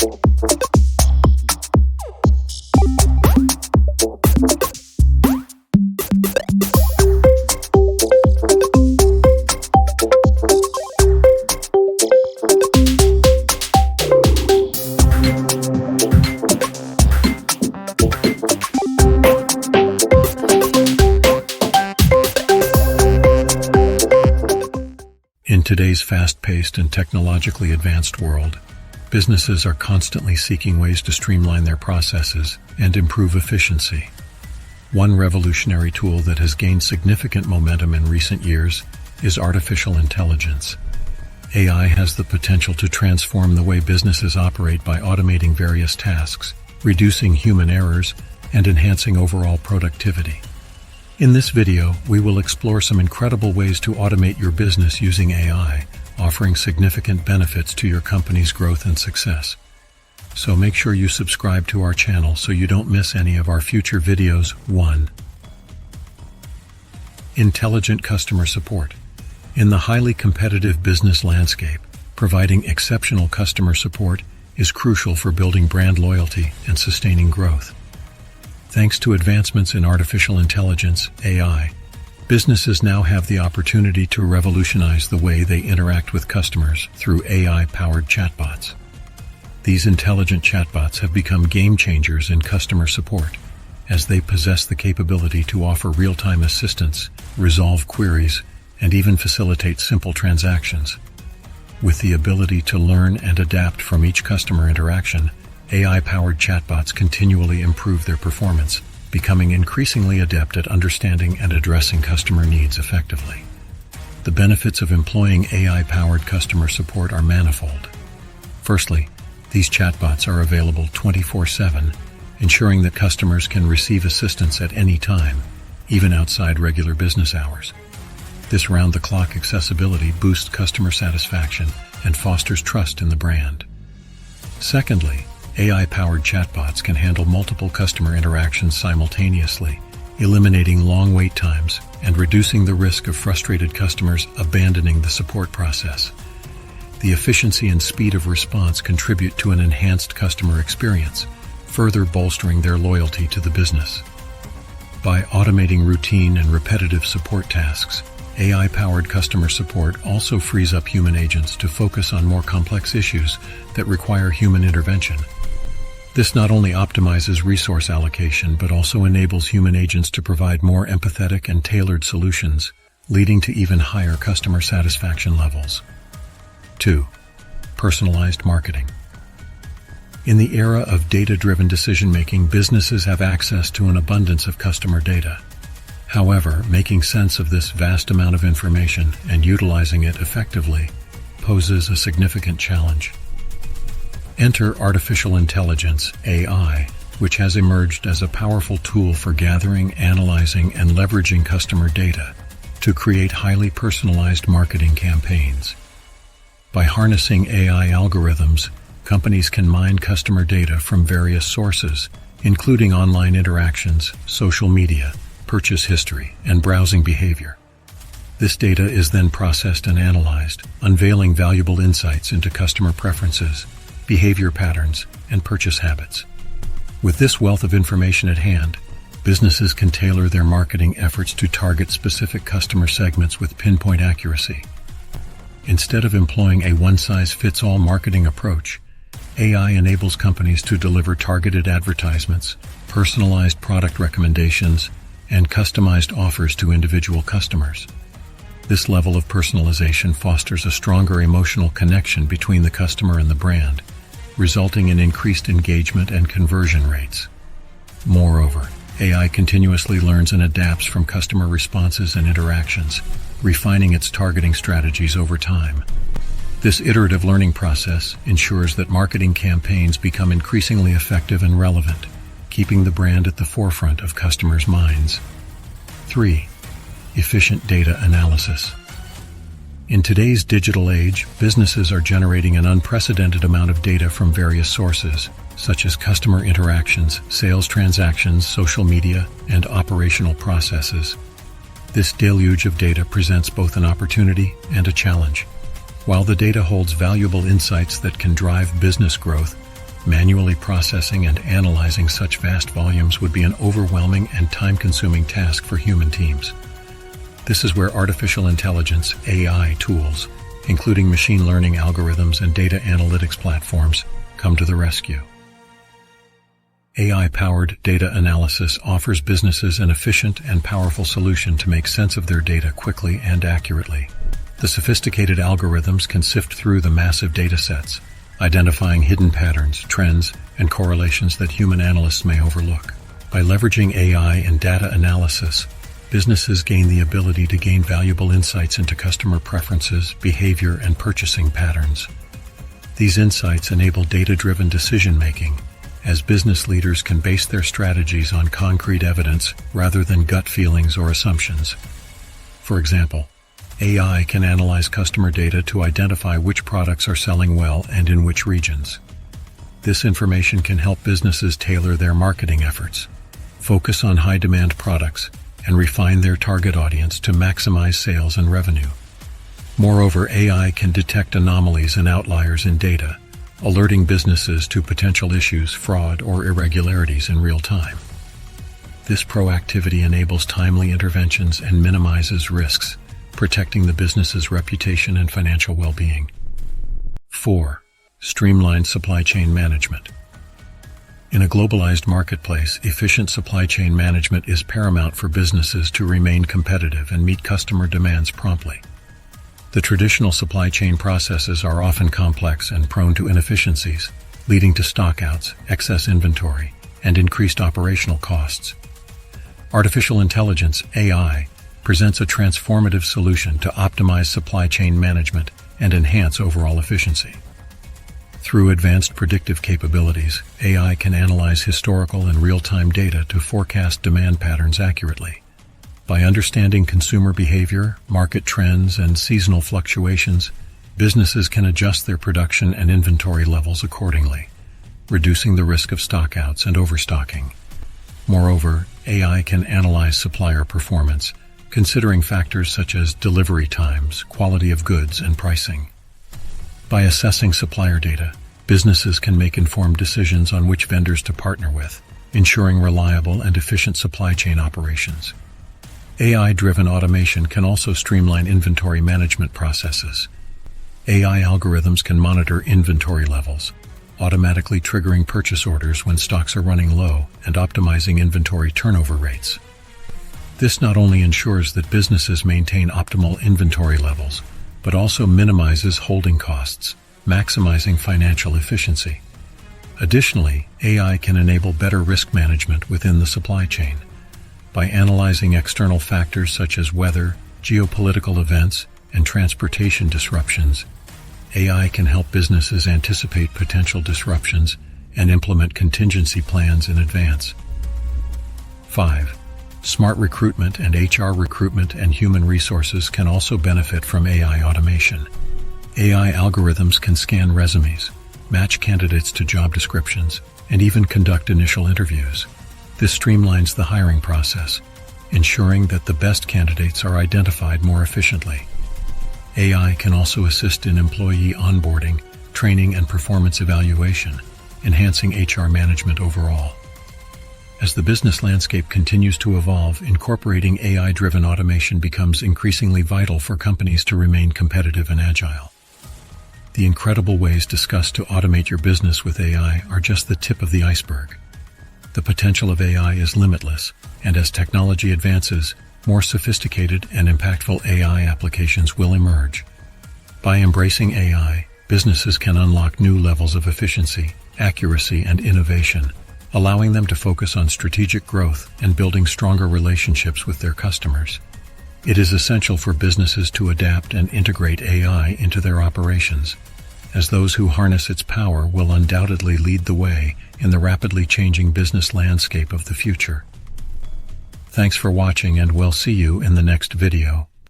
In today's fast-paced and technologically advanced world, businesses are constantly seeking ways to streamline their processes and improve efficiency. One revolutionary tool that has gained significant momentum in recent years is artificial intelligence. AI has the potential to transform the way businesses operate by automating various tasks, reducing human errors, and enhancing overall productivity. In this video, we will explore some incredible ways to automate your business using AI, offering significant benefits to your company's growth and success. So make sure you subscribe to our channel so you don't miss any of our future videos. 1. Intelligent customer support. In the highly competitive business landscape, providing exceptional customer support is crucial for building brand loyalty and sustaining growth. Thanks to advancements in artificial intelligence, AI, businesses now have the opportunity to revolutionize the way they interact with customers through AI-powered chatbots. These intelligent chatbots have become game changers in customer support, as they possess the capability to offer real-time assistance, resolve queries, and even facilitate simple transactions. With the ability to learn and adapt from each customer interaction, AI-powered chatbots continually improve their performance, becoming increasingly adept at understanding and addressing customer needs effectively. The benefits of employing AI-powered customer support are manifold. Firstly, these chatbots are available 24/7, ensuring that customers can receive assistance at any time, even outside regular business hours. This round-the-clock accessibility boosts customer satisfaction and fosters trust in the brand. Secondly, AI-powered chatbots can handle multiple customer interactions simultaneously, eliminating long wait times and reducing the risk of frustrated customers abandoning the support process. The efficiency and speed of response contribute to an enhanced customer experience, further bolstering their loyalty to the business. By automating routine and repetitive support tasks, AI-powered customer support also frees up human agents to focus on more complex issues that require human intervention. This not only optimizes resource allocation, but also enables human agents to provide more empathetic and tailored solutions, leading to even higher customer satisfaction levels. 2. Personalized marketing. In the era of data-driven decision-making, businesses have access to an abundance of customer data. However, making sense of this vast amount of information and utilizing it effectively poses a significant challenge. Enter artificial intelligence, AI, which has emerged as a powerful tool for gathering, analyzing, and leveraging customer data to create highly personalized marketing campaigns. By harnessing AI algorithms, companies can mine customer data from various sources, including online interactions, social media, purchase history, and browsing behavior. This data is then processed and analyzed, unveiling valuable insights into customer preferences, behavior patterns, and purchase habits. With this wealth of information at hand, businesses can tailor their marketing efforts to target specific customer segments with pinpoint accuracy. Instead of employing a one-size-fits-all marketing approach, AI enables companies to deliver targeted advertisements, personalized product recommendations, and customized offers to individual customers. This level of personalization fosters a stronger emotional connection between the customer and the brand, resulting in increased engagement and conversion rates. Moreover, AI continuously learns and adapts from customer responses and interactions, refining its targeting strategies over time. This iterative learning process ensures that marketing campaigns become increasingly effective and relevant, keeping the brand at the forefront of customers' minds. 3. Efficient data analysis. In today's digital age, businesses are generating an unprecedented amount of data from various sources, such as customer interactions, sales transactions, social media, and operational processes. This deluge of data presents both an opportunity and a challenge. While the data holds valuable insights that can drive business growth, Manually processing and analyzing such vast volumes would be an overwhelming and time-consuming task for human teams. This is where artificial intelligence, AI tools, including machine learning algorithms and data analytics platforms, come to the rescue. AI-powered data analysis offers businesses an efficient and powerful solution to make sense of their data quickly and accurately. The sophisticated algorithms can sift through the massive data sets, identifying hidden patterns, trends, and correlations that human analysts may overlook. By leveraging AI and data analysis, businesses gain the ability to gain valuable insights into customer preferences, behavior, and purchasing patterns. These insights enable data-driven decision-making, as business leaders can base their strategies on concrete evidence rather than gut feelings or assumptions. For example, AI can analyze customer data to identify which products are selling well and in which regions. This information can help businesses tailor their marketing efforts, focus on high-demand products, and refine their target audience to maximize sales and revenue. Moreover, AI can detect anomalies and outliers in data, alerting businesses to potential issues, fraud, or irregularities in real time. This proactivity enables timely interventions and minimizes risks, protecting the business's reputation and financial well-being. 4. Streamlined supply chain management. In a globalized marketplace, efficient supply chain management is paramount for businesses to remain competitive and meet customer demands promptly. The traditional supply chain processes are often complex and prone to inefficiencies, leading to stockouts, excess inventory, and increased operational costs. Artificial intelligence, AI, presents a transformative solution to optimize supply chain management and enhance overall efficiency. Through advanced predictive capabilities, AI can analyze historical and real-time data to forecast demand patterns accurately. By understanding consumer behavior, market trends, and seasonal fluctuations, businesses can adjust their production and inventory levels accordingly, reducing the risk of stockouts and overstocking. Moreover, AI can analyze supplier performance, considering factors such as delivery times, quality of goods, and pricing. By assessing supplier data, businesses can make informed decisions on which vendors to partner with, ensuring reliable and efficient supply chain operations. AI-driven automation can also streamline inventory management processes. AI algorithms can monitor inventory levels, automatically triggering purchase orders when stocks are running low and optimizing inventory turnover rates. This not only ensures that businesses maintain optimal inventory levels, but also minimizes holding costs, maximizing financial efficiency. Additionally, AI can enable better risk management within the supply chain. By analyzing external factors such as weather, geopolitical events, and transportation disruptions, AI can help businesses anticipate potential disruptions and implement contingency plans in advance. 5. Smart recruitment and HR recruitment and human resources can also benefit from AI automation. AI algorithms can scan resumes, match candidates to job descriptions, and even conduct initial interviews. This streamlines the hiring process, ensuring that the best candidates are identified more efficiently. AI can also assist in employee onboarding, training, and performance evaluation, enhancing HR management overall. As the business landscape continues to evolve, incorporating AI-driven automation becomes increasingly vital for companies to remain competitive and agile. The incredible ways discussed to automate your business with AI are just the tip of the iceberg. The potential of AI is limitless, and as technology advances, more sophisticated and impactful AI applications will emerge. By embracing AI, businesses can unlock new levels of efficiency, accuracy, and innovation, allowing them to focus on strategic growth and building stronger relationships with their customers. It is essential for businesses to adapt and integrate AI into their operations, as those who harness its power will undoubtedly lead the way in the rapidly changing business landscape of the future. Thanks for watching, and we'll see you in the next video.